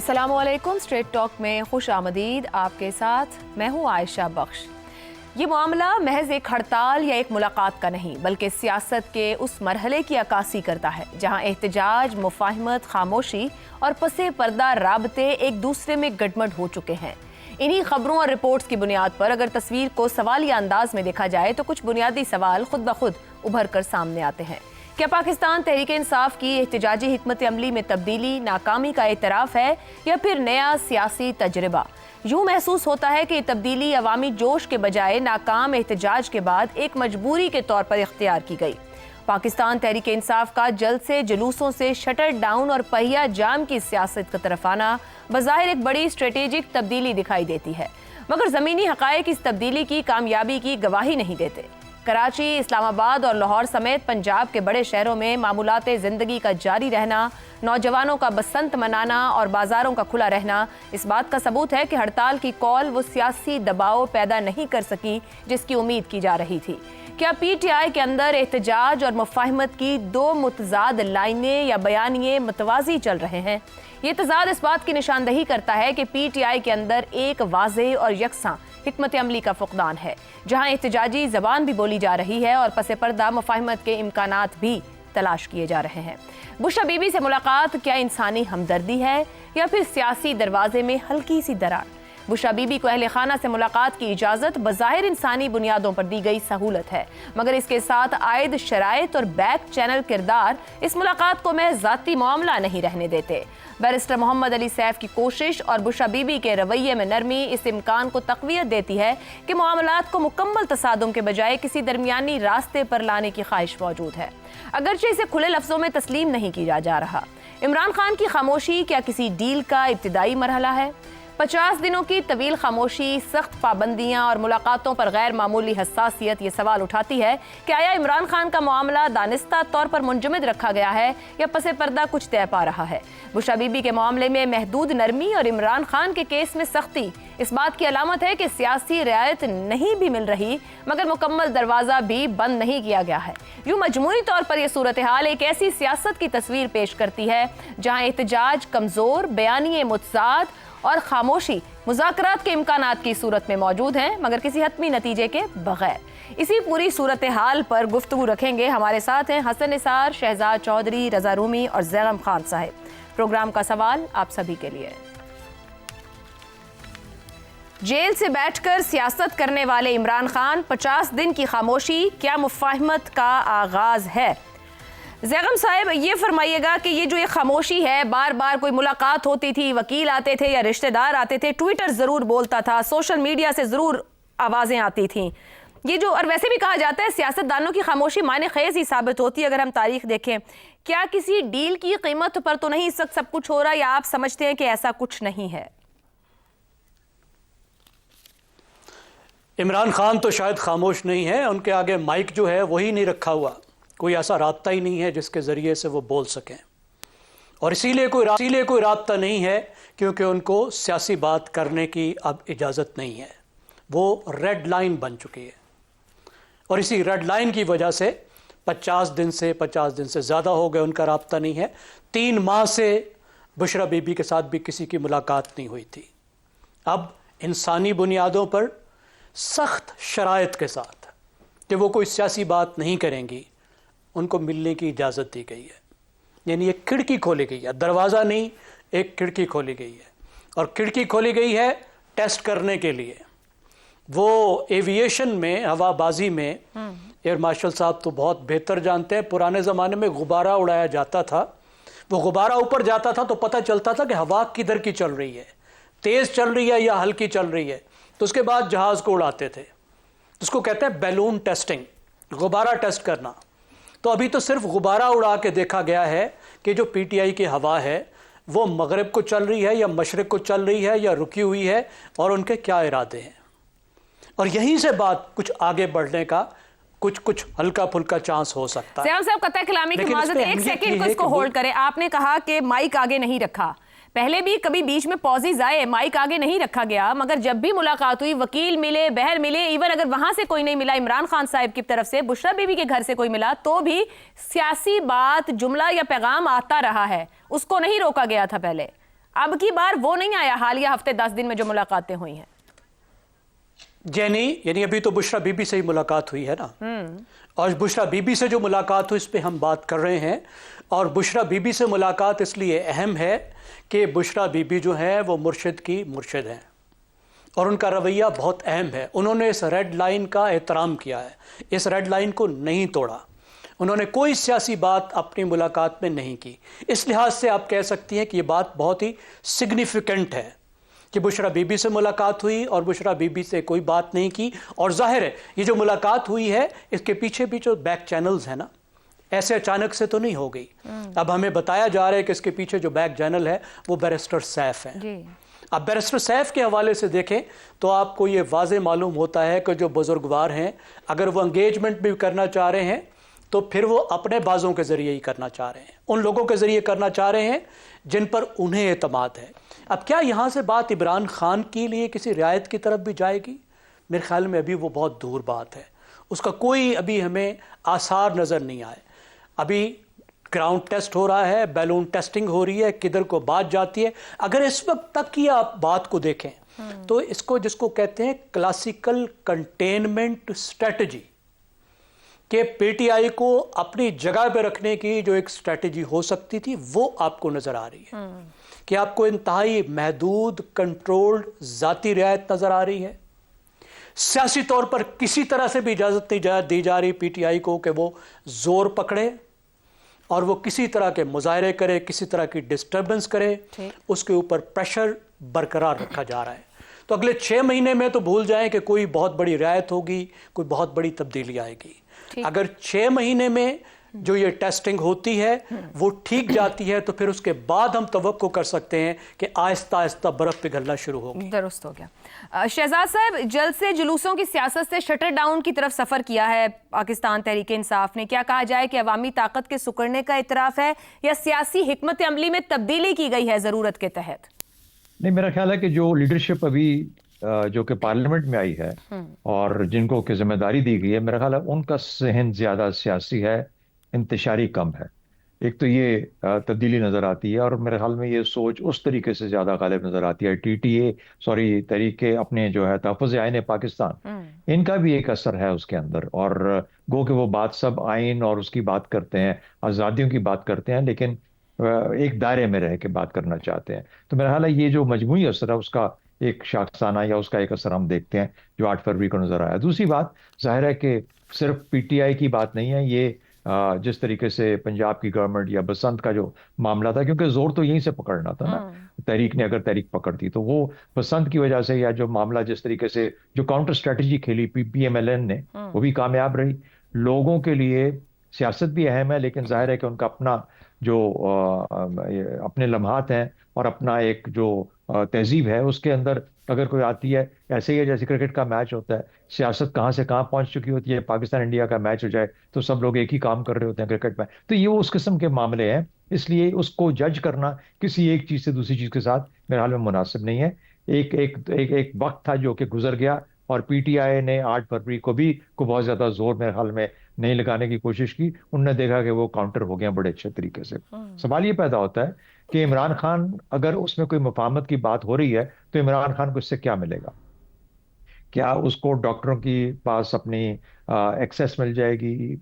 अस्सलामुअलैकुम। Straight talk में खुश आमदीद। आपके साथ मैं हूँ आयशा बख्श। ये मामला महज एक हड़ताल या एक मुलाकात का नहीं बल्कि सियासत के उस मरहले की अक्कासी करता है जहाँ एहतजाज, मुफाहिमत, खामोशी और पसे पर्दा राबते एक दूसरे में गटमट हो चुके हैं। इन्हीं खबरों और रिपोर्ट्स की बुनियाद पर अगर तस्वीर को सवालिया अंदाज में देखा जाए तो कुछ बुनियादी सवाल खुद ब खुद उभर कर सामने आते हैं। क्या पाकिस्तान तहरीक इंसाफ की एहतजाजी हिकमत अमली में तब्दीली नाकामी का एतराफ़ है या फिर नया सियासी तजर्बा? यूँ महसूस होता है कि तब्दीली अवामी जोश के बजाय नाकाम एहतजाज के बाद एक मजबूरी के तौर पर इख्तियार की गई। पाकिस्तान तहरीक इंसाफ का जल्द से जुलूसों से शटर डाउन और पहिया जाम की सियासत की तरफ आना बज़ाहिर एक बड़ी स्ट्रेटेजिक तब्दीली दिखाई देती है, मगर ज़मीनी हक़ाइक़ इस तब्दीली की कामयाबी की गवाही नहीं देते। कराची, इस्लामाबाद और लाहौर समेत पंजाब के बड़े शहरों में मामूलाते ज़िंदगी का जारी रहना, नौजवानों का बसंत मनाना और बाज़ारों का खुला रहना इस बात का सबूत है कि हड़ताल की कॉल वो सियासी दबाव पैदा नहीं कर सकी जिसकी उम्मीद की जा रही थी। क्या PTI के अंदर एहतजाज और मुफाहिमत की दो मुतजाद लाइनें या बयानिए मतवाजी चल रहे हैं? ये तजाद इस बात की निशानदही करता है कि PTI के अंदर एक वाज़ेह और यकसां हिकमत अमली का फुकदान है, जहाँ एहतजाजी जबान भी बोली जा रही है और पसे पर्दा मुफाहिमत के इम्कानात भी तलाश किए जा रहे हैं। बुशरा बीबी से मुलाकात क्या इंसानी हमदर्दी है या फिर सियासी दरवाजे में हल्की सी दरार? बुशरा बीबी को अहले खाना से मुलाकात की इजाज़त बज़ाहिर इंसानी बुनियादों पर दी गई सहूलत है, मगर इसके साथ आयद शराइत और बैक चैनल किरदार इस मुलाकात को महज ज़ाती मामला नहीं रहने देते। बैरिस्टर मोहम्मद अली सैफ की कोशिश और बुशरा बीबी के रवैये में नरमी इस इम्कान को तक़वियत देती है कि मामलात को मुकम्मल तसादुम के बजाय किसी दरमियानी रास्ते पर लाने की ख्वाहिश मौजूद है, अगरचे इसे खुले लफ्ज़ों में तस्लीम नहीं किया जा रहा। इमरान खान की खामोशी क्या किसी डील का इब्तिदाई मरहला है? 50 दिनों की तवील खामोशी, सख्त पाबंदियां और मुलाकातों पर गैर मामूली हसासियत ये सवाल उठाती है कि आया इमरान खान का मामला दानिस्ता तौर पर मुंजमद रखा गया है या पसे पर्दा कुछ तय पा रहा है? बुशरा बीबी के मामले में महदूद नरमी और इमरान खान के केस में सख्ती इस बात की अलामत है कि सियासी रियायत नहीं भी मिल रही मगर मुकम्मल दरवाज़ा भी बंद नहीं किया गया है। यूँ मजमूई तौर पर यह सूरत हाल एक ऐसी सियासत की तस्वीर पेश करती है जहाँ एहतजाज कमज़ोर, बयानिए मुतज़ाद और खामोशी मुज़ाकरात के इम्कानात की सूरत में मौजूद हैं मगर किसी हतमी नतीजे के बगैर। इसी पूरी सूरत हाल पर गुफ्तगू रखेंगे। हमारे साथ हैं हसन निसार, शहजाद चौधरी, रज़ा रूमी और ज़ैगम खान साहिब। प्रोग्राम का सवाल आप सभी के लिए। जेल से बैठकर सियासत करने वाले इमरान खान, 50 दिन की खामोशी क्या मुफाहिमत का आगाज है? ज़ैगम साहब, ये फरमाइएगा कि ये जो ये खामोशी है, बार बार कोई मुलाकात होती थी, वकील आते थे या रिश्तेदार आते थे, ट्विटर ज़रूर बोलता था, सोशल मीडिया से ज़रूर आवाज़ें आती थीं, ये जो, और वैसे भी कहा जाता है सियासतदानों की खामोशी माने खेज़ ही साबित होती है अगर हम तारीख देखें। क्या किसी डील की कीमत पर तो नहीं इस वक्त सब कुछ हो रहा, या आप समझते हैं कि ऐसा कुछ नहीं है? इमरान खान तो शायद खामोश नहीं है, उनके आगे माइक जो है वही नहीं रखा हुआ, कोई ऐसा राब्ता ही नहीं है जिसके ज़रिए से वो बोल सकें, और इसीलिए कोई राब्ता नहीं है क्योंकि उनको सियासी बात करने की अब इजाज़त नहीं है। वो रेड लाइन बन चुकी है और इसी रेड लाइन की वजह से 50 दिन से ज़्यादा हो गए उनका राब्ता नहीं है। 3 माह से बुशरा बीबी के साथ भी किसी की मुलाकात नहीं हुई थी। अब इंसानी बुनियादों पर सख्त शराइत के साथ कि वो कोई सियासी बात नहीं करेंगी, उनको मिलने की इजाज़त दी गई है। यानी एक खिड़की खोली गई है, दरवाज़ा नहीं, एक खिड़की खोली गई है, और खिड़की खोली गई है टेस्ट करने के लिए। वो एविएशन में, हवाबाजी में, एयर मार्शल साहब तो बहुत बेहतर जानते हैं, पुराने ज़माने में गुब्बारा उड़ाया जाता था। वो गुब्बारा ऊपर जाता था तो पता चलता था कि हवा किधर की चल रही है, तेज़ चल रही है या हल्की चल रही है, तो उसके बाद जहाज़ को उड़ाते थे। उसको कहते हैं बैलून टेस्टिंग, गुब्बारा टेस्ट करना। तो अभी तो सिर्फ गुब्बारा उड़ा के देखा गया है कि जो PTI की हवा है वो मगरिब को चल रही है या मशरिक़ को चल रही है या रुकी हुई है, और उनके क्या इरादे हैं। और यहीं से बात कुछ आगे बढ़ने का कुछ हल्का फुल्का चांस हो सकता है। साहब, कतई कलामी की माज़रत, एक सेकंड को इसको होल्ड करें। आपने कहा कि माइक आगे नहीं रखा, पहले भी कभी बीच में पॉजेज आए, माइक आगे नहीं रखा गया, मगर जब भी मुलाकात हुई, वकील मिले, बहर मिले, इवन अगर वहां से कोई नहीं मिला, इमरान खान साहब की तरफ से, बुशरा बीबी के घर से कोई मिला, तो भी सियासी बात, जुमला या पैगाम आता रहा है, उसको नहीं रोका गया था पहले। अब की बार वो नहीं आया हालिया हफ्ते 10 दिन में जो मुलाकातें हुई हैं? जैनी, यानी अभी तो बुशरा बीबी से ही मुलाकात हुई है ना, और बुशरा बीबी से जो मुलाकात हुई इस पे हम बात कर रहे हैं। और बुशरा बीबी से मुलाकात इसलिए अहम है कि बुशरा बीबी जो है वो मुर्शिद की मुर्शिद हैं और उनका रवैया बहुत अहम है। उन्होंने इस रेड लाइन का एहतराम किया है, इस रेड लाइन को नहीं तोड़ा। उन्होंने कोई सियासी बात अपनी मुलाकात में नहीं की। इस लिहाज से आप कह सकती हैं कि ये बात बहुत ही सिग्निफिकेंट है कि बुशरा बीबी से मुलाकात हुई और बुशरा बीबी से कोई बात नहीं की। और जाहिर है ये जो मुलाकात हुई है इसके पीछे भी जो बैक चैनल्स हैं ना, ऐसे अचानक से तो नहीं हो गई। अब हमें बताया जा रहा है कि इसके पीछे जो बैक चैनल है वो बैरिस्टर सैफ है। अब बैरिस्टर सैफ के हवाले से देखें तो आपको ये वाज़े मालूम होता है कि जो बुजुर्गवार हैं अगर वो एंगेजमेंट भी करना चाह रहे हैं तो फिर वो अपने बाजों के ज़रिए ही करना चाह रहे हैं, उन लोगों के ज़रिए करना चाह रहे हैं जिन पर उन्हें एतमाद है। अब क्या यहाँ से बात इमरान खान के लिए किसी रियायत की तरफ भी जाएगी? मेरे ख्याल में अभी वो बहुत दूर बात है, उसका कोई अभी हमें आसार नज़र नहीं आए। अभी ग्राउंड टेस्ट हो रहा है, बैलून टेस्टिंग हो रही है, किधर को बात जाती है। अगर इस वक्त तक की आप बात को देखें तो इसको जिसको कहते हैं क्लासिकल कंटेनमेंट स्ट्रेटजी, कि पीटीआई को अपनी जगह पे रखने की जो एक स्ट्रेटजी हो सकती थी वो आपको नजर आ रही है कि आपको इंतहाई महदूद कंट्रोल्ड जाती रियायत नजर आ रही है। सियासी तौर पर किसी तरह से भी इजाजत नहीं दी जा रही पीटीआई को कि वो जोर पकड़े और वो किसी तरह के मुजाहरे करे, किसी तरह की डिस्टर्बेंस करे, उसके ऊपर प्रेशर बरकरार रखा जा रहा है। तो अगले 6 महीने में तो भूल जाएं कि कोई बहुत बड़ी रियायत होगी, कोई बहुत बड़ी तब्दीली आएगी। अगर 6 महीने में जो ये टेस्टिंग होती है वो ठीक जाती है तो फिर उसके बाद हम तवक्को कर सकते हैं कि आहिस्ता आहिस्ता बर्फ पिघलना शुरू होगी। दुरुस्त हो गया। शहजाद साहब, जल्द से जुलूसों की सियासत से शटर डाउन की तरफ सफर किया है पाकिस्तान तहरीक इंसाफ ने। क्या कहा जाए कि अवामी ताकत के सुकड़ने का इतराफ है या सियासी हिकमत अमली में तब्दीली की गई है जरूरत के तहत? नहीं, मेरा ख्याल है कि जो लीडरशिप अभी जो कि पार्लियामेंट में आई है और जिनको की जिम्मेदारी दी गई है, मेरा ख्याल है उनका सहन ज्यादा सियासी है, इंतशारी कम है। एक तो ये तब्दीली नजर आती है और मेरे ख्याल में ये सोच उस तरीके से ज्यादा गालिब नजर आती है। तरीके अपने जो है तहफ़्फ़ुज़ आईन पाकिस्तान, इनका भी एक असर है उसके अंदर। और गो कि वो बात सब आइन और उसकी बात करते हैं, आज़ादियों की बात करते हैं, लेकिन एक दायरे में रह के बात करना चाहते हैं। तो मेरा ख्याल है ये जो मजमूई असर है उसका एक शाखसाना या उसका एक असर हम देखते हैं जो 8 फरवरी को नजर आया। दूसरी बात जाहिर है कि सिर्फ पीटीआई की बात नहीं है ये, जिस तरीके से पंजाब की गवर्नमेंट या बसंत का जो मामला था, क्योंकि जोर तो यहीं से पकड़ना था ना, तहरीक ने अगर तहरीक पकड़ती तो वो बसंत की वजह से, या जो मामला जिस तरीके से जो काउंटर स्ट्रेटजी खेली पीएमएलएन ने वो भी कामयाब रही। लोगों के लिए सियासत भी अहम है, लेकिन जाहिर है कि उनका अपना जो अपने लम्हात हैं और अपना एक जो तहजीब है उसके अंदर अगर कोई आती है, ऐसे ही है जैसे क्रिकेट का मैच होता है, सियासत कहाँ से कहाँ पहुंच चुकी होती है। पाकिस्तान इंडिया का मैच हो जाए तो सब लोग एक ही काम कर रहे होते हैं क्रिकेट में। तो ये उस किस्म के मामले हैं, इसलिए उसको जज करना किसी एक चीज से दूसरी चीज के साथ मेरे हाल में मुनासिब नहीं है। एक वक्त था जो कि गुजर गया और पीटीआई ने 8 फरवरी को बहुत ज्यादा जोर मेरे ख्याल में नहीं लगाने की कोशिश की। उनने देखा कि वो काउंटर हो गया बड़े अच्छे तरीके से। सवाल ये पैदा होता है कि इमरान खान, अगर उसमें कोई मुफाहमत की बात हो रही है तो इमरान खान को इससे क्या मिलेगा? क्या उसको डॉक्टरों की पास अपनी एक्सेस मिल जाएगी?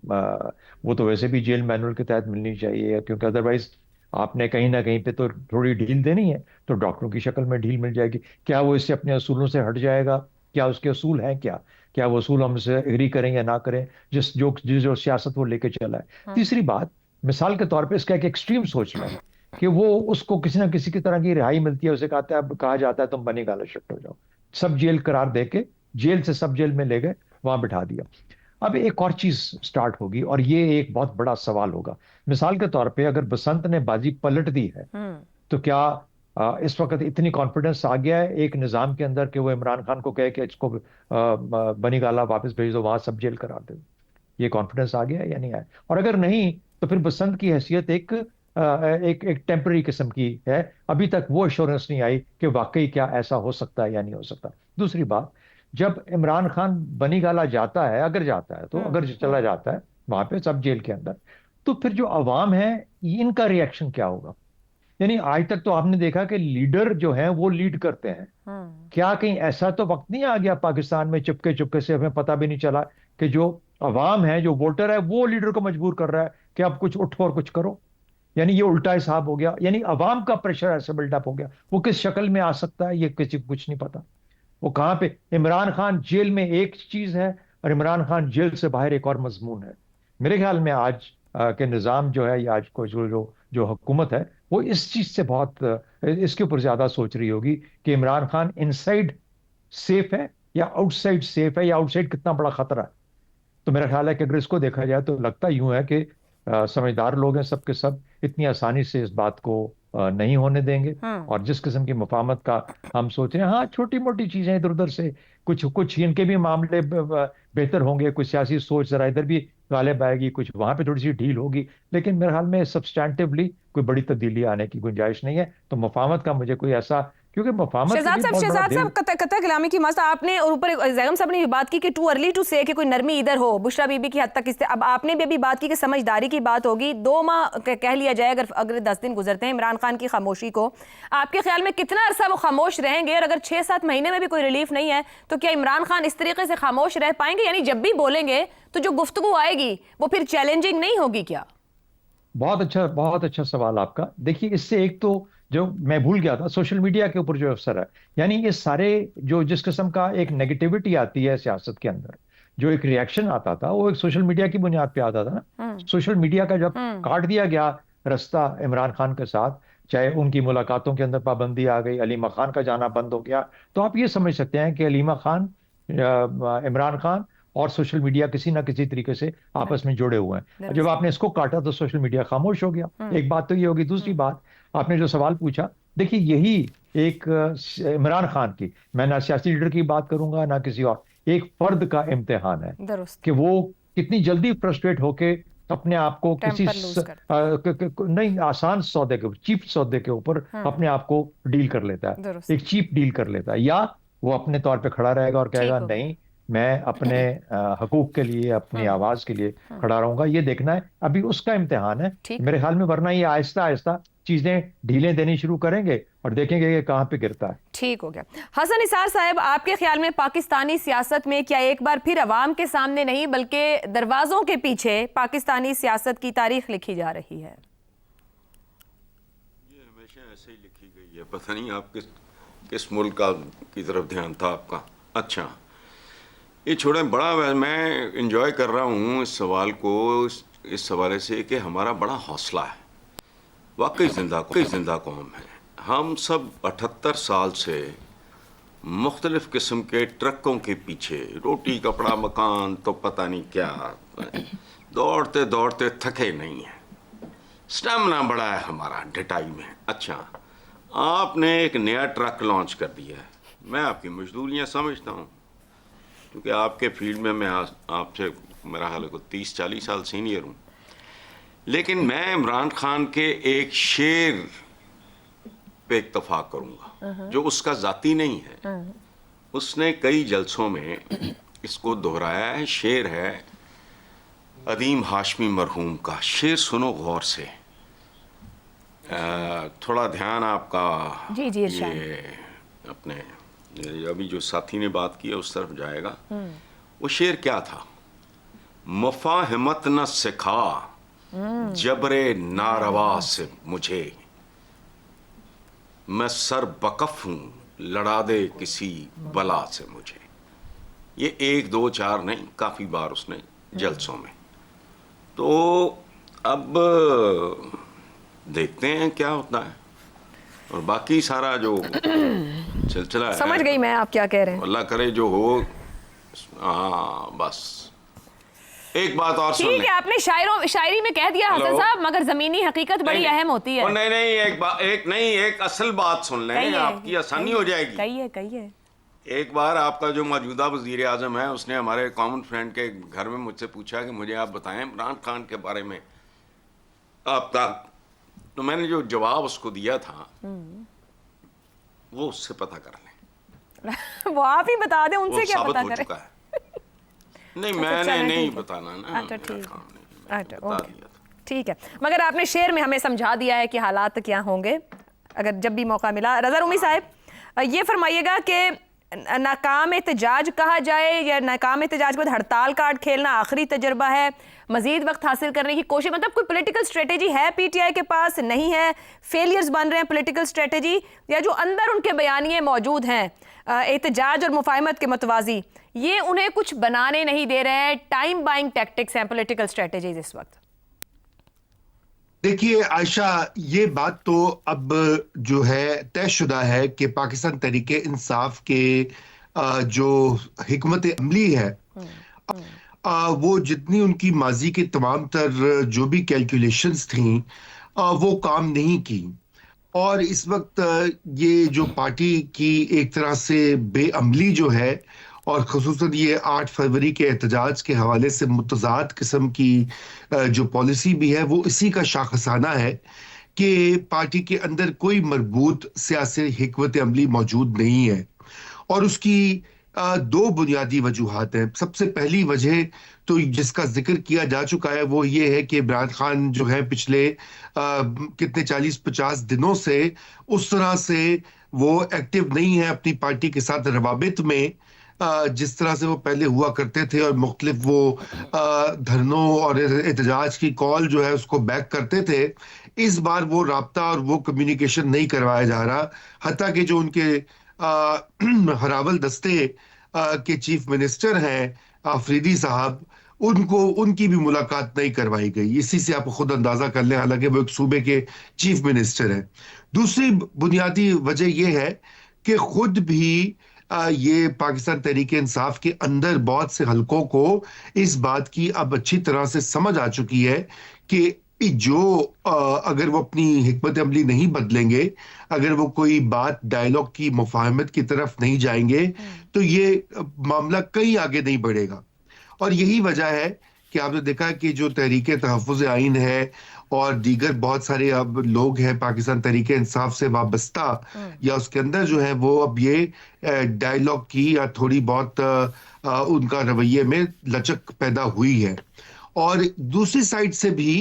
वो तो वैसे भी जेल मैनुअल के तहत मिलनी चाहिए, क्योंकि अदरवाइज आपने कहीं ना कहीं पे तो थोड़ी ढील देनी है, तो डॉक्टरों की शक्ल में ढील मिल जाएगी। क्या वो इससे अपने असूलों से हट जाएगा? क्या उसके असूल हैं? क्या वो असूल हमसे एग्री करें या ना करें, जो सियासत वो लेके चला है। तीसरी बात, मिसाल के तौर पे इसका एक एक्सट्रीम सोच लें कि वो उसको किसी ना किसी की तरह की रिहाई मिलती है, उसे कहा जाता है तुम बनी गाला शिफ्ट हो जाओ, सब जेल करार दे के जेल से सब जेल में ले गए, वहां बिठा दिया। अब एक और चीज स्टार्ट होगी और ये एक बहुत बड़ा सवाल होगा। मिसाल के तौर पे अगर बसंत ने बाजी पलट दी है तो क्या इस वक्त इतनी कॉन्फिडेंस आ गया है एक निजाम के अंदर कि वो इमरान खान को कहे कि इसको बनी गाला वापस भेज दो, वहां सब जेल करा दो? ये कॉन्फिडेंस आ गया या नहीं आया? और अगर नहीं तो फिर बसंत की हैसियत एक टेम्पररी किस्म की है। अभी तक वो एश्योरेंस नहीं आई कि वाकई क्या ऐसा हो सकता है या नहीं हो सकता। दूसरी बात, जब इमरान खान बनी गाला जाता है, अगर जाता है तो, अगर चला जाता है वहां पे सब जेल के अंदर, तो फिर जो अवाम है इनका रिएक्शन क्या होगा? यानी आज तक तो आपने देखा कि लीडर जो है वो लीड करते हैं। क्या कहीं ऐसा तो वक्त नहीं आ गया पाकिस्तान में चुपके चुपके से हमें पता भी नहीं चला कि जो अवाम है, जो वोटर है, वो लीडर को मजबूर कर रहा है कि अब कुछ उठो और कुछ करो। यानी ये उल्टा हिसाब हो गया, यानी अवाम का प्रेशर ऐसे बिल्डअप हो गया। वो किस शक्ल में आ सकता है ये किसी को कुछ नहीं पता। वो कहाँ पे, इमरान खान जेल में एक चीज है और इमरान खान जेल से बाहर एक और मजमून है। मेरे ख्याल में आज के निज़ाम जो है, या आज को जो हुकूमत है, वो इस चीज से बहुत इसके ऊपर ज्यादा सोच रही होगी कि इमरान खान इनसाइड सेफ है या आउटसाइड सेफ है, या आउटसाइड कितना बड़ा खतरा है। तो मेरा ख्याल है कि अगर इसको देखा जाए तो लगता यूं है कि समझदार लोग हैं सब के सब, इतनी आसानी से इस बात को नहीं होने देंगे। और जिस किस्म की मुफाहमत का हम सोच रहे हैं, हाँ छोटी मोटी चीजें इधर उधर से, कुछ कुछ इनके भी मामले बेहतर होंगे, कुछ सियासी सोच जरा इधर भी गालिब आएगी, कुछ वहां पे थोड़ी सी ढील होगी, लेकिन मेरे ख्याल में सब्सटैंटिवली कोई बड़ी तब्दीली आने की गुंजाइश नहीं है। तो मुफाहमत का मुझे कोई ऐसा, क्योंकि मुफाहमत के भी बहुत बड़ा शहजाद साहब कतई कलामी की मस्त आपने, और ऊपर जैगम साहब ने भी बात की कि टू अर्ली टू से कि कोई नरमी इधर हो, बुशरा बीबी की हद तक इससे। अब आपने भी अभी बात की कि समझदारी की बात होगी, 2 माह कह लिया जाए अगर 10 दिन गुजरते हैं इमरान खान की खामोशी को, आपके ख्याल में कितना अरसा वो खामोश रहेंगे? और अगर 6-7 महीने में भी कोई रिलीफ नहीं है तो क्या इमरान खान इस तरीके से खामोश रह पाएंगे? यानी जब भी बोलेंगे तो जो गुफ्तगू आएगी वो फिर चैलेंजिंग नहीं होगी क्या? बहुत अच्छा सवाल आपका। देखिए, इससे एक तो जो मैं भूल गया था, सोशल मीडिया के ऊपर जो अवसर है, यानी ये सारे जो जिस किस्म का एक नेगेटिविटी आती है सियासत के अंदर, जो एक रिएक्शन आता था, वो एक सोशल मीडिया की बुनियाद पे आता था ना। सोशल मीडिया का जब काट दिया गया रास्ता इमरान खान के साथ, चाहे उनकी मुलाकातों के अंदर पाबंदी आ गई, अलीमा खान का जाना बंद हो गया, तो आप ये समझ सकते हैं कि अलीमा खान, इमरान खान और सोशल मीडिया किसी ना किसी तरीके से आपस में जुड़े हुए हैं। जब आपने इसको काटा तो सोशल मीडिया खामोश हो गया। एक बात तो ये होगी। दूसरी बात, आपने जो सवाल पूछा, देखिए यही एक इमरान खान की, मैं ना सियासी लीडर की बात करूंगा ना किसी और, एक फर्द का इम्तिहान है कि वो कितनी जल्दी फ्रस्ट्रेट होके अपने आप को किसी नहीं आसान सौदे के, चीप सौदे के ऊपर अपने आप को डील कर लेता है, एक चीप डील कर लेता है, या वो अपने तौर पे खड़ा रहेगा और कहेगा नहीं, मैं अपने हकूक के लिए, अपनी आवाज के लिए खड़ा रहूंगा। ये देखना है, अभी उसका इम्तिहान है मेरे ख्याल में। वरना ये आहिस्ता आहिस्ता चीजें ढीलें देनी शुरू करेंगे और देखेंगे कि कहां पे गिरता है। ठीक हो गया। हसन निसार साहब, आपके ख्याल में पाकिस्तानी सियासत में क्या एक बार फिर अवाम के सामने नहीं बल्कि दरवाजों के पीछे पाकिस्तानी सियासत की तारीख लिखी जा रही है? ये हमेशा ऐसे ही लिखी गई है। पता नहीं आप किस मुल्क की तरफ ध्यान था आपका। अच्छा, ये छोड़े, बड़ा मैं इंजॉय कर रहा हूँ इस सवाल को इस हवाले से कि हमारा बड़ा हौसला है। वाकई जिंदा कौम है। हम सब 78 साल से मुख्तलिफ किस्म के ट्रकों के पीछे, रोटी कपड़ा मकान तो पता नहीं क्या, दौड़ते दौड़ते थके नहीं हैं। स्टेमिना बड़ा है हमारा ढिटाई में। अच्छा, आपने एक नया ट्रक लॉन्च कर दिया है। मैं आपकी मजदूरियाँ समझता हूँ, क्योंकि आपके फील्ड में मैं आपसे मेरा हाल है 30-40 साल सीनियर हूँ। लेकिन मैं इमरान खान के एक शेर पे इत्तफाक करूँगा जो उसका ज़ाती नहीं है। उसने कई जलसों में इसको दोहराया है। शेर है अदीम हाशमी मरहूम का। शेर सुनो गौर से, थोड़ा ध्यान आपका जी ये अपने अभी जो साथी ने बात की है उस तरफ जाएगा। वो शेर क्या था? मुफाहिमत न सिखा जबरे नारवा से मुझे, मैं सर बकफ हूं लड़ा दे किसी बला से मुझे। ये 1 2 4 नहीं, काफी बार उसने जलसों में। तो अब देखते हैं क्या होता है, और बाकी सारा जो सिलसिला है, समझ गई मैं आप क्या कह रहे हैं। अल्लाह करे जो हो। हाँ बस एक बात और सुन। ठीक है, आपने शायरी में कह दिया हसन साहब, मगर जमीनी हकीकत बड़ी अहम होती है। नहीं, एक असल बात सुन लें, आपकी आसानी हो जाएगी। कहिए। एक बार आपका जो मौजूदा वजीर आजम है, उसने हमारे कॉमन फ्रेंड के घर में मुझसे पूछा कि मुझे आप बताएं इमरान खान के बारे में आपका। तो मैंने जो जवाब उसको दिया था वो उससे पता कर लें। वो आप ही बता दें, उनसे क्या पता करें? चुका है। नहीं, मैंने नहीं बताना ना। अच्छा, ठीक है। बता दिया था। ठीक है, मगर आपने शेर में हमें समझा दिया है कि हालात क्या होंगे अगर जब भी मौका मिला। रज़ा रूमी साहब, ये फरमाइएगा कि नाकाम एहतजाज कहा जाए या नाकाम एहतजाज के बाद हड़ताल कार्ड खेलना आखिरी तजर्बा है, मजीद वक्त हासिल करने की कोशिश, मतलब कोई पॉलिटिकल स्ट्रेटेजी है पीटीआई के पास, नहीं है, फेलियर्स बन रहे हैं पॉलिटिकल स्ट्रेटेजी, या जो अंदर उनके बयानिए मौजूद हैं एहतजाज और मुफाहमत के मतवाजी, ये उन्हें कुछ बनाने नहीं दे रहे हैं, टाइम बाइंग टैक्टिक्स हैं पॉलिटिकल स्ट्रेटेजीज इस वक्त? देखिए आयशा, ये बात तो अब जो है तयशुदा है कि पाकिस्तान तहरीक इंसाफ के जो हिकमत अमली है वो जितनी उनकी माजी के तमाम तर जो भी कैलकुलेशंस थी वो काम नहीं की, और इस वक्त ये जो पार्टी की एक तरह से बेअमली जो है, और ख़ुसूसन ये 8 फरवरी के एहतजाज के हवाले से मुतज़ाद किस्म की जो पॉलिसी भी है, वो इसी का शाखसाना है कि पार्टी के अंदर कोई मरबूत सियासी हिकमत अमली मौजूद नहीं है। और उसकी 2 बुनियादी वजूहात हैं। सबसे पहली वजह तो जिसका जिक्र किया जा चुका है वो ये है कि इमरान खान जो है पिछले कितने 40-50 दिनों से उस तरह से वो एक्टिव नहीं है अपनी पार्टी के साथ रवाबित में जिस तरह से वो पहले हुआ करते थे, और मुख्तलिफ वो धरनों और एहतजाज की कॉल जो है उसको बैक करते थे। इस बार वो राब्ता और वो कम्युनिकेशन नहीं करवाया जा रहा, हत्ता कि जो उनके हरावल दस्ते के चीफ मिनिस्टर हैं आफरीदी साहब, उनकी भी मुलाकात नहीं करवाई गई। इसी से आप खुद अंदाजा कर लें, हालांकि वो एक सूबे के चीफ मिनिस्टर हैं। दूसरी बुनियादी वजह यह है कि खुद भी ये पाकिस्तान तहरीक इंसाफ के अंदर बहुत से हलकों को इस बात की अब अच्छी तरह से समझ आ चुकी है कि जो अगर वो अपनी हिकमत अमली नहीं बदलेंगे, अगर वो कोई बात डायलॉग की मुफाहमत की तरफ नहीं जाएंगे, तो ये मामला कहीं आगे नहीं बढ़ेगा। और यही वजह है कि आपने देखा कि जो तहरीक तहफ़्फ़ुज़ आइन है और दीगर बहुत सारे अब लोग हैं पाकिस्तान तहरीक इंसाफ से वाबस्ता, या उसके अंदर जो है वो अब ये डायलॉग की या थोड़ी बहुत उनका रवैये में लचक पैदा हुई है। और दूसरी साइड से भी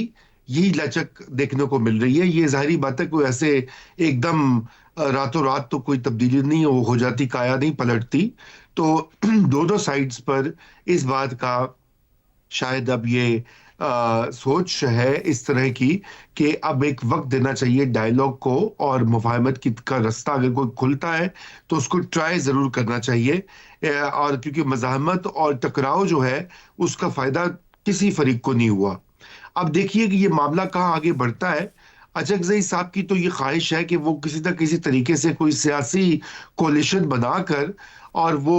यही लचक देखने को मिल रही है। ये जाहिर बात है, कोई ऐसे एकदम रातों रात तो कोई तब्दीली नहीं हो जाती, काया नहीं पलटती। तो दोनों साइड्स पर इस बात का शायद अब ये सोच है इस तरह की कि अब एक वक्त देना चाहिए डायलॉग को, और मुफाहमत का रास्ता अगर कोई खुलता है तो उसको ट्राई जरूर करना चाहिए। और क्योंकि मज़ाहमत और टकराव जो है उसका फायदा किसी फरीक को नहीं हुआ। अब देखिए कि ये मामला कहाँ आगे बढ़ता है। अचकज़ई साहब की तो ये ख्वाहिश है कि वो किसी न किसी तरीके से कोई सियासी कोलिशन बनाकर और वो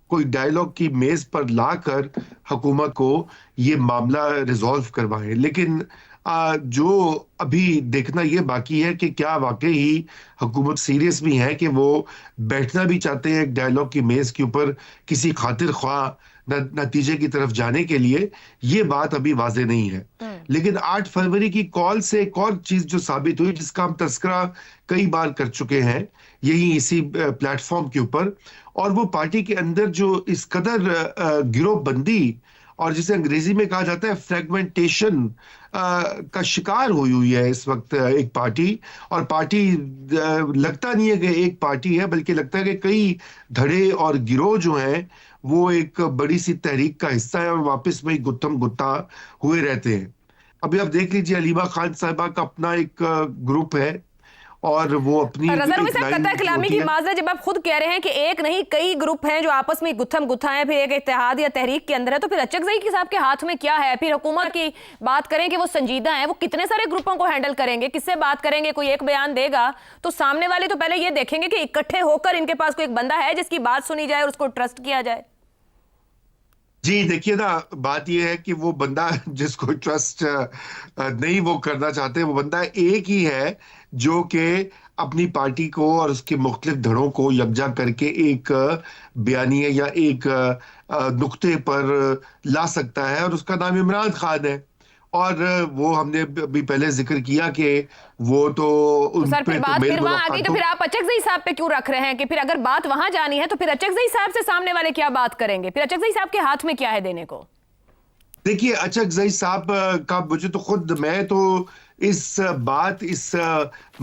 कोई डायलॉग की मेज पर लाकर हुकूमत को ये मामला रिजॉल्व करवाएं। लेकिन जो अभी देखना ये बाकी है कि क्या वाकई ही हुकूमत सीरियस भी है कि वो बैठना भी चाहते हैं एक डायलॉग की मेज के ऊपर किसी खातिर ख्वाह नतीजे की तरफ जाने के लिए। ये बात अभी वाजे नहीं है। लेकिन 8 फरवरी की कॉल से एक और चीज जो साबित हुई, जिसका हम तस्करा कई बार कर चुके हैं यही इसी प्लेटफॉर्म के ऊपर, और वो पार्टी के अंदर जो इस कदर गिरोहबंदी और जिसे अंग्रेजी में कहा जाता है फ्रेगमेंटेशन का शिकार हुई है इस वक्त एक पार्टी। और पार्टी लगता नहीं है कि एक पार्टी है, बल्कि लगता है कि कई धड़े और गिरोह जो हैं वो एक बड़ी सी तहरीक का हिस्सा है और वापस वही गुत्थम गुत्ता हुए रहते हैं। अभी आप देख लीजिए अलीमा खान साहिबा का अपना एक ग्रुप है और वो अपनी रज़ा रूमी साहब कतई कलामी की माजरा, जब आप खुद कह रहे हैं कि एक नहीं कई ग्रुप हैं जो आपस में गुत्थम गुत्था है, फिर एक इत्तेहाद या तहरीक के अंदर है, तो फिर अचकज़ई साहब के हाथ में क्या है? फिर हुकूमत की बात करें कि वो संजीदा है, वो कितने सारे ग्रुपों को हैंडल करेंगे, किससे बात करेंगे? कोई एक बयान देगा तो सामने वाले तो पहले ये देखेंगे कि इकट्ठे होकर इनके पास कोई एक बंदा है जिसकी बात सुनी जाए और उसको ट्रस्ट किया जाए। जी देखिए ना, बात यह है कि वो बंदा जिसको ट्रस्ट नहीं वो करना चाहते, वो बंदा एक ही है जो कि अपनी पार्टी को और उसके मुख्तलिफ धड़ों को यकजा करके एक बयानिए या एक नुक्ते पर ला सकता है, और उसका नाम इमरान खान है। और वो हमने अभी पहले जिक्र किया कि वो तो उन सर, पे फिर बात फिर वहां आ गई, तो फिर आप अचकज़ई साहब पे क्यों रख रहे हैं कि फिर अगर बात वहां जानी है तो फिर अचकज़ई साहब से सामने वाले क्या बात करेंगे? फिर अचकज़ई साहब के हाथ में क्या है देने को? देखिए अचकजई साहब का मुझे तो खुद मैं तो इस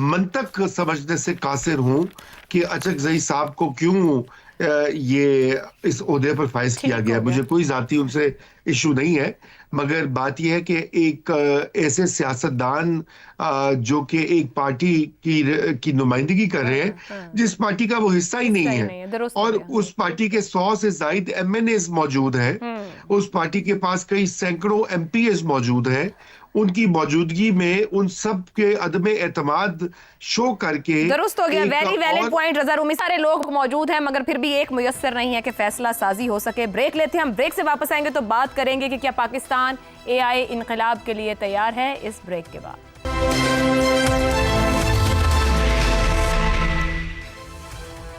मंतक समझने से कासिर हूं कि अचकजई साहब को क्यों ये इस ओहदे पर फाइज किया ठीक गया। हो गया। मुझे कोई जाती उनसे इशू नहीं है, मगर बात यह है कि एक ऐसे सियासतदान जो कि एक पार्टी की नुमाइंदगी कर रहे हैं जिस पार्टी का वो हिस्सा ही नहीं हिस्सा ही है, नहीं है, दुरुस्त हो और गया। उस पार्टी के 100 से जायद एमएनएस मौजूद है, उस पार्टी के पास कई सैकड़ों एमपीएस मौजूद हैं, उनकी मौजूदगी में उन सब के अदम एतमाद शो करके दुरुस्त हो गया। एक वेरी वैलिड और पॉइंट रजा रूमी। सारे लोग मौजूद हैं मगर फिर भी एक मुयस्सर नहीं है कि फैसला साजी हो सके। ब्रेक लेते हैं, हम ब्रेक से वापस आएंगे तो बात करेंगे कि क्या पाकिस्तान एआई इनकलाब के लिए तैयार है। इस ब्रेक के बाद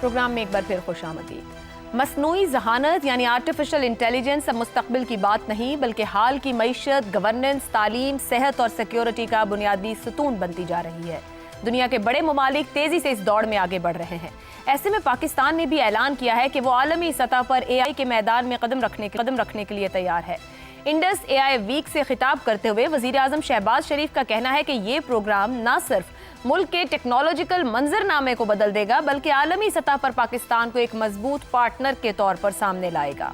प्रोग्राम में एक बार फिर खुशामदीद। मसनूई जहानत यानी आर्टिफिशियल इंटेलिजेंस अब मुस्तकबिल की बात नहीं बल्कि हाल की मईशत, गवर्नेंस, तालीम, सेहत और सिक्योरिटी का बुनियादी सतून बनती जा रही है। दुनिया के बड़े ममालिक तेजी से इस दौड़ में आगे बढ़ रहे हैं। ऐसे में पाकिस्तान ने भी ऐलान किया है कि वो आलमी सतह पर एआई के मैदान में कदम रखने के लिए तैयार है। इंडस एआई वीक से खिताब करते हुए वजीर आजम शहबाज शरीफ का कहना है कि ये प्रोग्राम न सिर्फ मुल्क के टेक्नोलॉजिकल मंजरनामे को बदल देगा बल्कि आलमी सतह पर पाकिस्तान को एक मजबूत पार्टनर के तौर पर सामने लाएगा।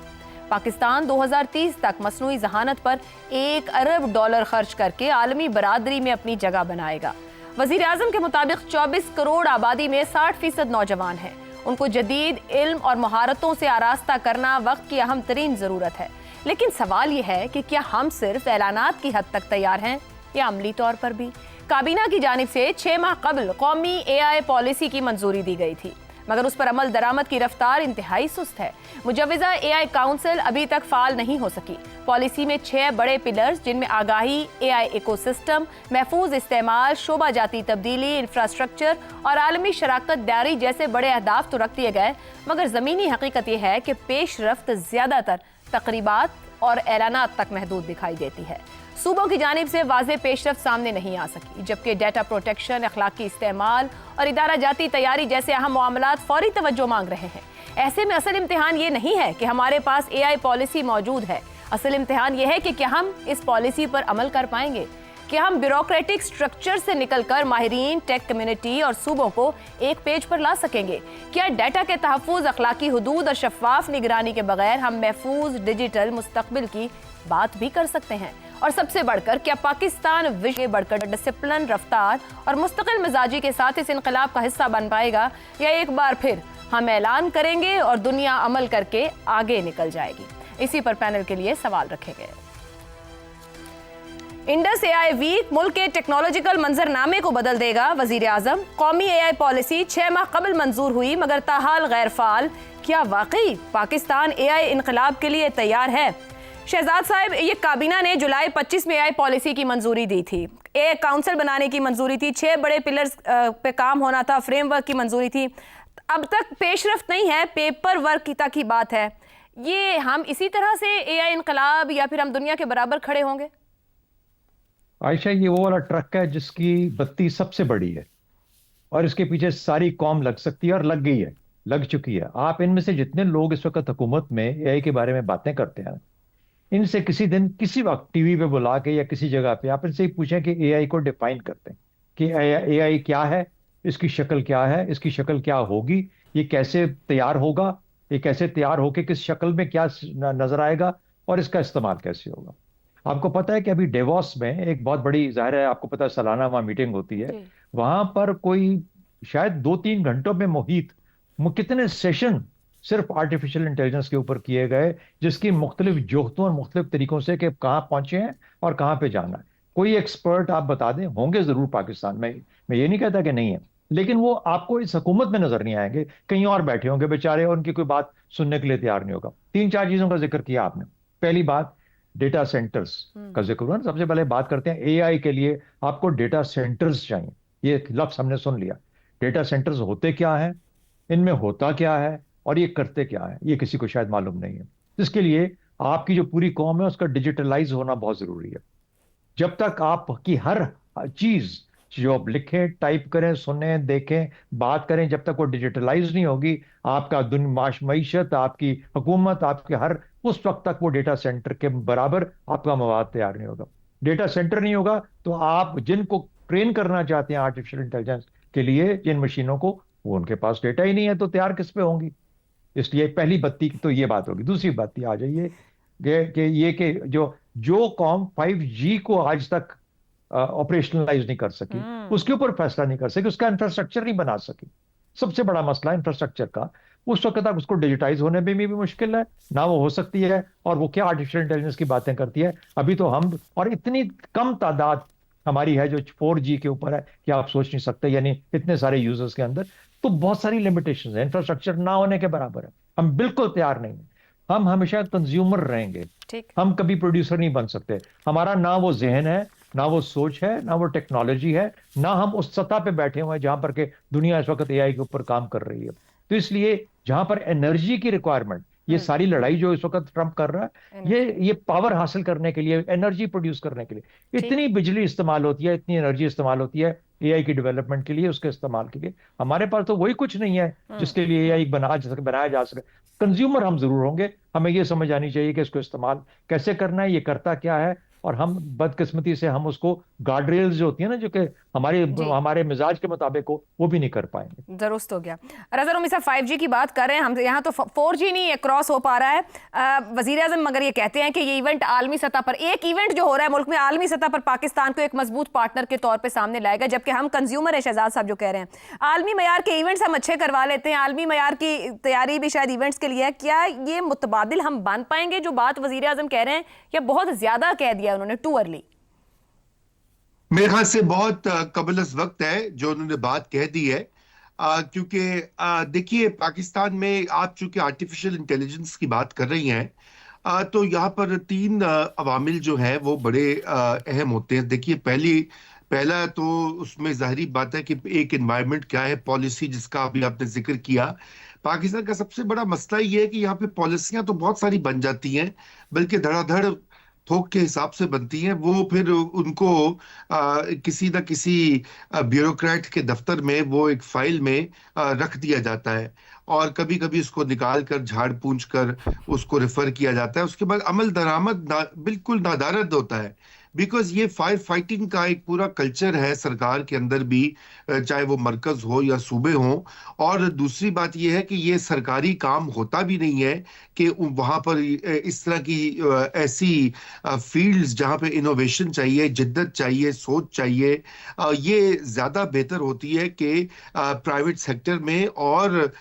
पाकिस्तान 2030 तक मसनूई जहानत पर $1 अरब खर्च करके आलमी बरादरी में अपनी जगह बनाएगा। वजीर आजम के मुताबिक 24 करोड़ आबादी में 60% नौजवान हैं। उनको जदीद इल्म और महारतों से आरास्ता करना वक्त की अहम तरीन जरूरत है। लेकिन सवाल यह है कि क्या हम सिर्फ ऐलानात की हद तक तैयार हैं या अमली तौर पर भी। काबीना की जानिब से 6 माह कबल कौमी एआई पॉलिसी की मंजूरी दी गई थी मगर उस पर अमल दरामद की रफ्तार इंतहाई सुस्त है। मुजव्विज़ा एआई काउंसिल अभी तक फाल नहीं हो सकी। पॉलिसी में 6 बड़े पिलर्स जिनमें आगाही, एआई इकोसिस्टम, महफूज इस्तेमाल, शोबा जाती तब्दीली, इंफ्रास्ट्रक्चर और आलमी शराकत दारी जैसे बड़े अहदाफ तो रख दिए गए मगर ज़मीनी हकीकत यह है कि पेशरफ्त ज़्यादातर तकरीबात और ऐलानात तक महदूद दिखाई देती है। सूबों की जानिब से वाज़ेह पेशरफ्त सामने नहीं आ सकी जबकि डेटा प्रोटेक्शन, अखलाकी इस्तेमाल और इदारा जाती तैयारी जैसे अहम मामलात फौरी तवज्जो मांग रहे हैं। ऐसे में असल इम्तिहान ये नहीं है कि हमारे पास एआई पॉलिसी मौजूद है, असल इम्तिहान ये है कि क्या हम इस पॉलिसी पर अमल कर पाएंगे, क्या हम ब्यूरोक्रेटिक स्ट्रक्चर से निकलकर माहिरीन, टेक कम्युनिटी और सूबों को एक पेज पर ला सकेंगे, क्या डाटा के तहफ़्फ़ुज़, अखलाकी हुदूद और शफाफ निगरानी के बगैर हम महफूज डिजिटल मुस्तकबिल की बात भी कर सकते हैं। और सबसे बढ़कर क्या पाकिस्तान विश्व के बढ़कर डिसिप्लिन, रफ्तार और मुस्तकिल मिजाजी के साथ इस इनकलाब का हिस्सा बन पाएगा या एक बार फिर हम ऐलान करेंगे और दुनिया अमल करके आगे निकल जाएगी। इसी पर पैनल के लिए सवाल रखे गए। इंडस एआई वीक मुल्क के टेक्नोलॉजिकल मंजरनामे को बदल देगा। वजीर आजम, कौमी एआई पॉलिसी 6 माह कबल मंजूर हुई मगर ताहाल गैर फाल। क्या वाकई पाकिस्तान एआई इनकलाब के लिए तैयार है? शहजाद साहब, ये काबीना ने जुलाई 25 में एआई पॉलिसी की मंजूरी दी थी, एआई काउंसिल बनाने की मंजूरी थी, 6 बड़े पिलर्स पे काम होना था, फ्रेमवर्क की मंजूरी थी। अब तक पेशरफ्त नहीं है, पेपर वर्क की तक की बात है। ये हम इसी तरह से एआई इनकलाब या फिर हम दुनिया के बराबर खड़े होंगे? आयशा, ये वो वाला ट्रक है जिसकी बत्ती सबसे बड़ी है और इसके पीछे सारी कौम लग सकती है और लग गई है, लग चुकी है। आप इनमें से जितने लोग इस वक्त हुकूमत में एआई के बारे में बातें करते हैं, इनसे किसी दिन किसी वक्त टीवी पे बुला के या किसी जगह पे आप इनसे ही पूछें कि एआई को डिफाइन करते हैं कि एआई क्या है, इसकी शक्ल क्या है, इसकी शक्ल क्या होगी, ये कैसे तैयार होगा, ये कैसे तैयार होके किस शक्ल में क्या नजर आएगा और इसका इस्तेमाल कैसे होगा। आपको पता है कि अभी डेवॉस में एक बहुत बड़ी, जाहिर है आपको पता है, सालाना वहाँ मीटिंग होती है। वहां पर कोई शायद 2-3 घंटों में मुहित कितने सेशन सिर्फ आर्टिफिशियल इंटेलिजेंस के ऊपर किए गए, जिसकी मुख्तलिफ जोख्तों और मुख्तलिफ तरीकों से कि कहाँ पहुंचे हैं और कहाँ पे जाना है। कोई एक्सपर्ट आप बता दें, होंगे जरूर पाकिस्तान में, मैं ये नहीं कहता कि नहीं है, लेकिन वो आपको इस हुकूमत में नजर नहीं आएंगे, कहीं और बैठे होंगे बेचारे और उनकी कोई बात सुनने के लिए तैयार नहीं होगा। 3-4 चीजों का जिक्र किया आपने। पहली बात, डेटा सेंटर्स का जिक्र हुआ। सबसे पहले बात करते हैं एआई के लिए आपको डेटा सेंटर्स चाहिए। ये लफ्ज हमने सुन लिया। डेटा सेंटर्स होते क्या है, इनमें होता क्या है और ये करते क्या है, ये किसी को शायद मालूम नहीं है। इसके लिए आपकी जो पूरी कौम है उसका डिजिटलाइज होना बहुत जरूरी है। जब तक आपकी हर चीज जो आप लिखें, टाइप करें, सुने, देखें, बात करें, जब तक वो डिजिटलाइज नहीं होगी, आपका मीशत, आपकी हुकूमत, आपके हर उस वक्त तक वो डेटा सेंटर के बराबर आपका मवाद तैयार नहीं होगा। डेटा सेंटर नहीं होगा तो आप जिनको ट्रेन करना चाहते हैं आर्टिफिशियल इंटेलिजेंस के लिए, जिन मशीनों को, वो उनके पास डेटा ही नहीं है, तो तैयार किस पे होंगी? इसलिए पहली बत्ती की तो ये बात होगी। दूसरी बत्ती आ जाइए कि जो जो कौम 5G को आज तक ऑपरेशनलाइज नहीं कर सकी, उसके ऊपर फैसला नहीं कर सकी, उसका इंफ्रास्ट्रक्चर नहीं बना सकी, सबसे बड़ा मसला इंफ्रास्ट्रक्चर का, उस वक्त तक उसको डिजिटाइज होने में भी मुश्किल है ना, वो हो सकती है। और वो क्या आर्टिफिशियल इंटेलिजेंस की बातें करती है अभी तो हम, और इतनी कम तादाद हमारी है जो 4G के ऊपर है कि आप सोच नहीं सकते, यानी इतने सारे यूजर्स के अंदर, तो बहुत सारी लिमिटेशंस है, इंफ्रास्ट्रक्चर ना होने के बराबर है। हम बिल्कुल तैयार नहीं हैं। हम हमेशा कंज्यूमर रहेंगे, ठीक। हम कभी प्रोड्यूसर नहीं बन सकते। हमारा ना वो जहन है, ना वो सोच है, ना वो टेक्नोलॉजी है, ना हम उस सतह पे बैठे हुए हैं जहां पर के दुनिया इस वक्त एआई के ऊपर काम कर रही है। तो इसलिए जहां पर एनर्जी की रिक्वायरमेंट, ये सारी लड़ाई जो इस वक्त ट्रंप कर रहा है, ये पावर हासिल करने के लिए, एनर्जी प्रोड्यूस करने के लिए इतनी बिजली इस्तेमाल होती है, इतनी एनर्जी इस्तेमाल होती है एआई की डेवलपमेंट के लिए, उसके इस्तेमाल के लिए। हमारे पास तो वही कुछ नहीं है जिसके लिए एआई बनाया जा सके। कंज्यूमर हम जरूर होंगे, हमें ये समझ आनी चाहिए कि इसको इस्तेमाल कैसे करना है, ये करता क्या है, और हम बदकिस्मती से हम उसको गार्ड रेल्स जो होती है ना, जो कि हमारे मिजाज के मुताबिक हो, वो भी नहीं कर पाएंगे। दुरुस्त हो गया। रज़ा रूमी साहब 5G की बात कर रहे हैं हम, यहाँ तो 4G नहीं क्रॉस हो पा रहा है। वजीर आज़म मगर ये कहते हैं कि ये इवेंट आलमी सतह पर, एक इवेंट जो हो रहा है मुल्क में, आलमी सतह पर पाकिस्तान को एक मजबूत पार्टनर के तौर पर सामने लाएगा, जबकि हम कंज्यूमर है। शहजाद साहब जो कह रहे हैं आलमी मयार के इवेंट्स हम अच्छे करवा लेते हैं, आलमी मयार की तैयारी भी शायद इवेंट्स के लिए है, क्या ये मुतबादिल हम बन पाएंगे जो बात वजीर आज़म कह रहे हैं, या बहुत ज्यादा कह दिया उन्होंने टू अर्ली? मेरे ख्याल से बहुत कबल अज़ वक्त है जो उन्होंने बात कह दी है, क्योंकि देखिए पाकिस्तान में आप चूंकि आर्टिफिशियल इंटेलिजेंस की बात कर रही हैं, तो यहाँ पर तीन अवामिल जो हैं वो बड़े अहम होते हैं। देखिए पहला तो उसमें जाहिर बात है कि एक एनवायरनमेंट क्या है, पॉलिसी जिसका अभी आपने जिक्र किया। पाकिस्तान का सबसे बड़ा मसला ये है कि यहाँ पे पॉलिसियां तो बहुत सारी बन जाती हैं, बल्कि धड़ाधड़ थोक के हिसाब से बनती हैं। वो फिर उनको किसी न किसी ब्यूरोक्रेट के दफ्तर में वो एक फाइल में रख दिया जाता है, और कभी कभी उसको निकाल कर झाड़ पूंछ कर उसको रेफर किया जाता है। उसके बाद अमल दरामद बिल्कुल नादारद होता है, बिकॉज ये फायर फाइटिंग का एक पूरा कल्चर है सरकार के अंदर भी, चाहे वो मरकज हो या सूबे हो। और दूसरी बात यह है कि ये सरकारी काम होता भी नहीं है कि वहां पर इस तरह की ऐसी फील्ड्स जहां पे इनोवेशन चाहिए, जिद्दत चाहिए, सोच चाहिए, ये ज्यादा बेहतर होती है कि प्राइवेट सेक्टर में, और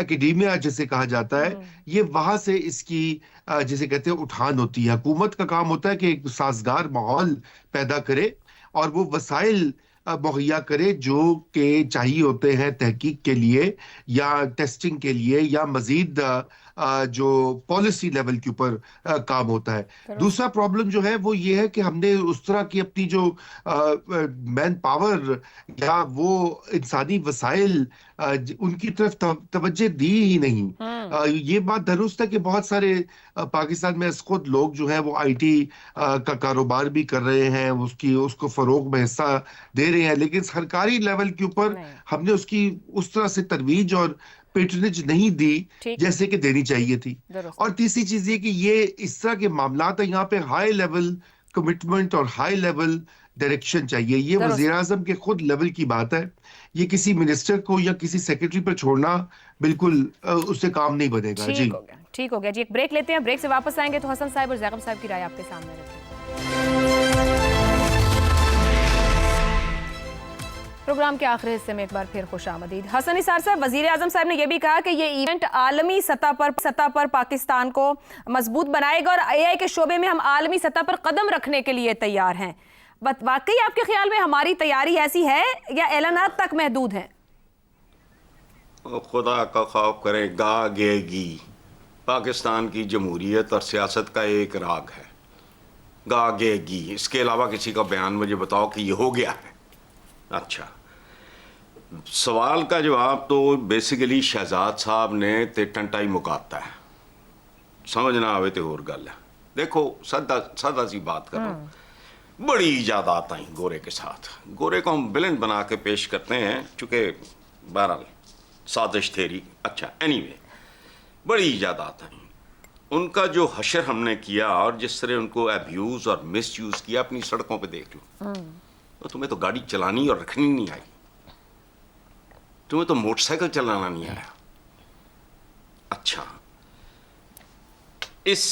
एकेडेमिया जिसे कहा जाता है, ये वहां से इसकी जिसे कहते हैं उठान होती है। हुकूमत का काम होता है कि एक साजगार माहौल पैदा करे और वो वसाइल मुहैया करे जो कि चाहिए होते हैं तहकीक के लिए या टेस्टिंग के लिए, या मजीद जो पॉलिसी लेवल के ऊपर काम होता है। दूसरा प्रॉब्लम जो है वो ये है कि हमने उस तरह की अपनी जो मैन पावर या वो इंसानी वसाइल उनकी तरफ तवज्जो दी ही नहीं। ये बात दुरुस्त है कि बहुत सारे पाकिस्तान में खुद लोग जो है वो आईटी का कारोबार भी कर रहे हैं, उसको फरोग में हिस्सा दे रहे हैं, लेकिन सरकारी लेवल के ऊपर हमने उसकी उस तरह से तरवीज और पेट्रनेज नहीं दी जैसे कि देनी चाहिए थी। और तीसरी चीज ये कि ये इस तरह के मामला है, यहाँ पे हाई लेवल कमिटमेंट और हाई लेवल डायरेक्शन चाहिए। ये वजीर आजम के खुद लेवल की बात है, ये किसी मिनिस्टर को या किसी सेक्रेटरी पर छोड़ना बिल्कुल उससे काम नहीं बनेगा। जी ठीक हो गया जी, एक ब्रेक लेते हैं, ब्रेक से वापस आएंगे तो हसन साहब और जैकब साहब की राय आपके सामने रखेंगे। प्रोग्राम के आखिरी हिस्से में एक बार फिर खुशामदीद। हसन निसार साहब, वजीर आजम साहब ने यह भी कहा कि ये इवेंट आलमी सतह पर पाकिस्तान को मजबूत बनाएगा और एआई के शोबे में हम आलमी सतह पर कदम रखने के लिए तैयार हैं। वाकई आपके ख्याल में हमारी तैयारी ऐसी है या ऐलानात तक महदूद है? खुदा का खौफ करें, गागेगी। पाकिस्तान की जमहूरियत और सियासत का एक राग है, गागेगी। इसके अलावा किसी का बयान मुझे बताओ कि ये हो गया है। अच्छा, सवाल का जवाब तो बेसिकली शहजाद साहब ने ते टंटाई मुकाता है, समझ ना आवे तो और गल है। देखो सादा सी बात करो, बड़ी इजादात आई गोरे के साथ। गोरे को हम विलन बना के पेश करते हैं, चूंकि बहरहाल साजिश थेरी। अच्छा, एनीवे, बड़ी इजादात आई। उनका जो हशर हमने किया और जिस तरह उनको अब्यूज और मिस यूज किया, अपनी सड़कों पे देख लो। तो तुम्हें तो गाड़ी चलानी और रखनी नहीं आई, तुम्हें तो मोटरसाइकिल चलाना नहीं आया। अच्छा, इस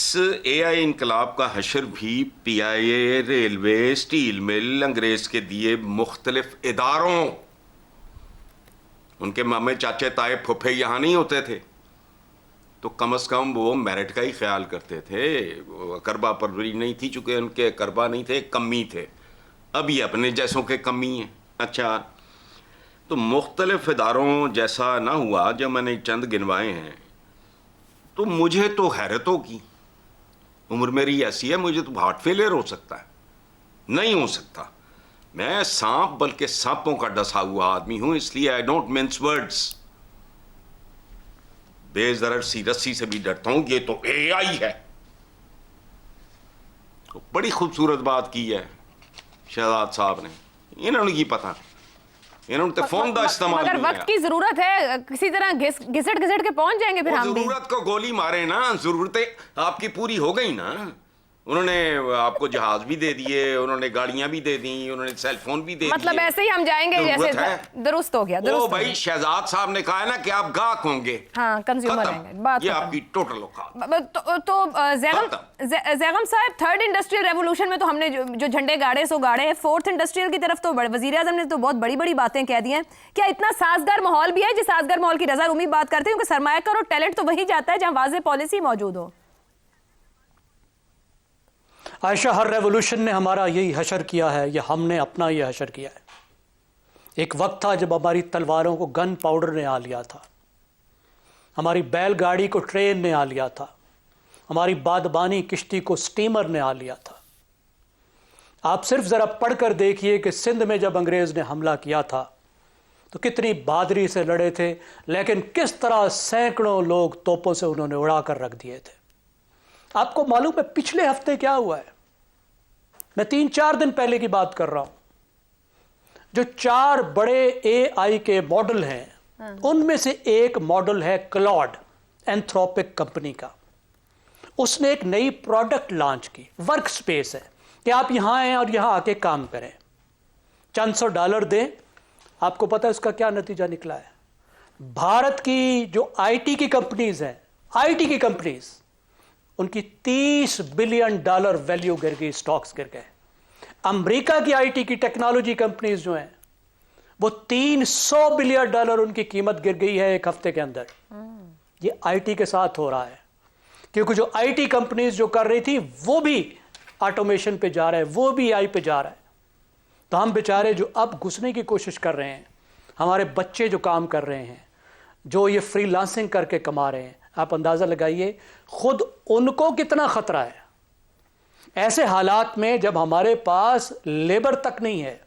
एआई इनकलाब का हशर भी पीआईए, रेलवे, स्टील मिल, अंग्रेज के दिए मुख्तलिफ इदारों, उनके मामे, चाचे, ताए, फुफे यहां नहीं होते थे तो कम से कम वो मेरिट का ही ख्याल करते थे। करबा परवरी नहीं थी, चूंकि उनके करबा नहीं थे, कमी थे। अभी अपने जैसों के कमी है। अच्छा, तो मुख्तलिफ इदारों जैसा ना हुआ जब मैंने चंद गिनवाए हैं, तो मुझे तो हैरत होगी। उम्र मेरी ऐसी है, मुझे तो हार्ट फेलियर हो सकता है। नहीं हो सकता। मैं सांप बल्कि सांपों का डसा हुआ आदमी हूं, इसलिए आई डोंट मिन्स वर्ड्स। बेजरर सी रस्सी से भी डरता हूं। ये तो एआई है। तो बड़ी खूबसूरत बात की है शहजाद साहब ने। इन्होंने की पता, इन्होंने तो फोन का इस्तेमाल मगर वक्त की जरूरत है, किसी तरह घिसट घिसट के पहुंच जाएंगे फिर हम भी। जरूरत को गोली मारे ना, जरूरतें आपकी पूरी हो गई ना। उन्होंने आपको जहाज भी दे दिए, उन्होंने गाड़ियां भी दे दी, उन्होंने सेल फोन भी दे मतलब दिए। ऐसे ही हम जाएंगे जैसे दुरुस्त हो गया। ओ भाई, शहजाद साहब ने कहा है ना कि आप गाहक होंगे। हाँ, कंज्यूमर हैं। बात ये आपकी टोटल औकात। तो ज़ैगम साहब, थर्ड इंडस्ट्रियल रेवोल्यूशन में तो हमने जो झंडे गाड़े सो गाड़े हैं, फोर्थ इंडस्ट्रियल की तरफ तो वजीर आजम ने तो बहुत बड़ी बड़ी बातें कह दी हैं। क्या इतना साजगार माहौल भी है? जिस साजगार माहौल की रजा रूमी बात करते हैं, क्योंकि सरमायाकार और टैलेंट तो वही जाता है जहां वाज़ेह पॉलिसी मौजूद हो। आयशा, हर रेवोल्यूशन ने हमारा यही हशर किया है, या हमने अपना ये हशर किया है। एक वक्त था जब हमारी तलवारों को गन पाउडर ने आ लिया था, हमारी बैलगाड़ी को ट्रेन ने आ लिया था, हमारी बादबानी किश्ती को स्टीमर ने आ लिया था। आप सिर्फ ज़रा पढ़कर देखिए कि सिंध में जब अंग्रेज़ ने हमला किया था तो कितनी बहादुरी से लड़े थे, लेकिन किस तरह सैकड़ों लोग तोपों से उन्होंने उड़ा कर रख दिए थे। आपको मालूम है पिछले हफ्ते क्या हुआ है? मैं 3-4 दिन पहले की बात कर रहा हूं। जो 4 बड़े एआई के मॉडल हैं, उनमें से एक मॉडल है क्लॉड, एंथ्रोपिक कंपनी का। उसने एक नई प्रोडक्ट लॉन्च की, वर्क स्पेस है, कि आप यहां आए और यहां आके काम करें, चंद $100 दें। आपको पता है उसका क्या नतीजा निकला है? भारत की जो आईटी की कंपनीज हैं, आईटी की कंपनीज, उनकी $30 बिलियन वैल्यू गिर गई, स्टॉक्स गिर गए। अमेरिका की आईटी की टेक्नोलॉजी कंपनीज जो हैं, वो $300 बिलियन उनकी कीमत गिर गई है एक हफ्ते के अंदर। ये आईटी के साथ हो रहा है, क्योंकि जो आईटी कंपनीज जो कर रही थी वो भी ऑटोमेशन पे जा रहा है, वो भी एआई पे जा रहा है। तो हम बेचारे जो अब घुसने की कोशिश कर रहे हैं, हमारे बच्चे जो काम कर रहे हैं, जो ये फ्रीलांसिंग करके कमा रहे हैं, आप अंदाज़ा लगाइए खुद उनको कितना ख़तरा है। ऐसे हालात में जब हमारे पास लेबर तक नहीं है,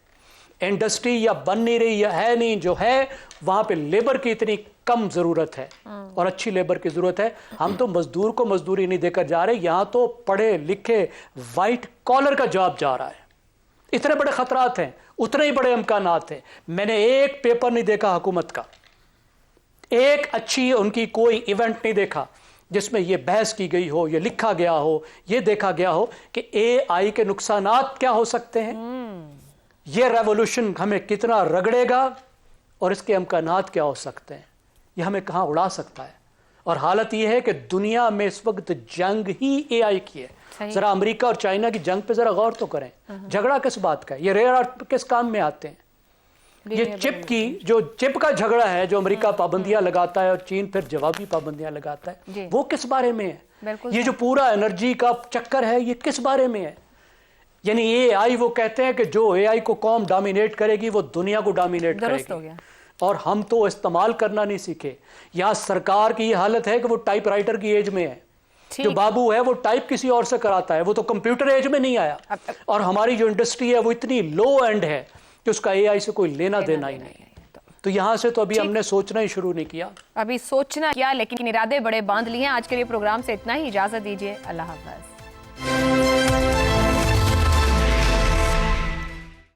इंडस्ट्री या बन नहीं रही या है नहीं, जो है वहाँ पे लेबर की इतनी कम ज़रूरत है और अच्छी लेबर की ज़रूरत है। हम तो मज़दूर को मज़दूरी नहीं देकर जा रहे, यहाँ तो पढ़े लिखे वाइट कॉलर का जॉब जा रहा है। इतने बड़े ख़तरात हैं, उतने ही बड़े इम्कानात हैं। मैंने एक पेपर नहीं देखा हुकूमत का, एक अच्छी उनकी कोई इवेंट नहीं देखा जिसमें यह बहस की गई हो, यह लिखा गया हो, यह देखा गया हो कि एआई के नुकसानात क्या हो सकते हैं, यह रेवोल्यूशन हमें कितना रगड़ेगा और इसके इम्कानात क्या हो सकते हैं, यह हमें कहां उड़ा सकता है। और हालत यह है कि दुनिया में इस वक्त जंग ही एआई की है। जरा अमेरिका और चाइना की जंग पे जरा गौर तो करें। झगड़ा किस बात का है? ये रेयर अर्थ किस काम में आते हैं? ये चिप की, जो चिप का झगड़ा है, जो अमेरिका पाबंदियां लगाता है और चीन फिर जवाबी पाबंदियां लगाता है, वो किस बारे में है? ये जो पूरा एनर्जी का चक्कर है, ये किस बारे में है? यानी एआई, वो कहते हैं कि जो एआई को कौम डोमिनेट करेगी वो दुनिया को डोमिनेट करेगी, और हम तो इस्तेमाल करना नहीं सीखे। यहाँ सरकार की ये हालत है कि वो टाइपराइटर की एज में है, जो बाबू है वो टाइप किसी और से कराता है, वो तो कंप्यूटर एज में नहीं आया। और हमारी जो इंडस्ट्री है वो इतनी लो एंड है कि उसका एआई से कोई लेना देना ही नहीं। तो यहाँ से तो अभी हमने सोचना ही शुरू नहीं किया, अभी सोचना किया, लेकिन इरादे बड़े बांध लिए। आज के लिए प्रोग्राम से इतना ही, इजाजत दीजिए, अल्लाह हाफ़िज़।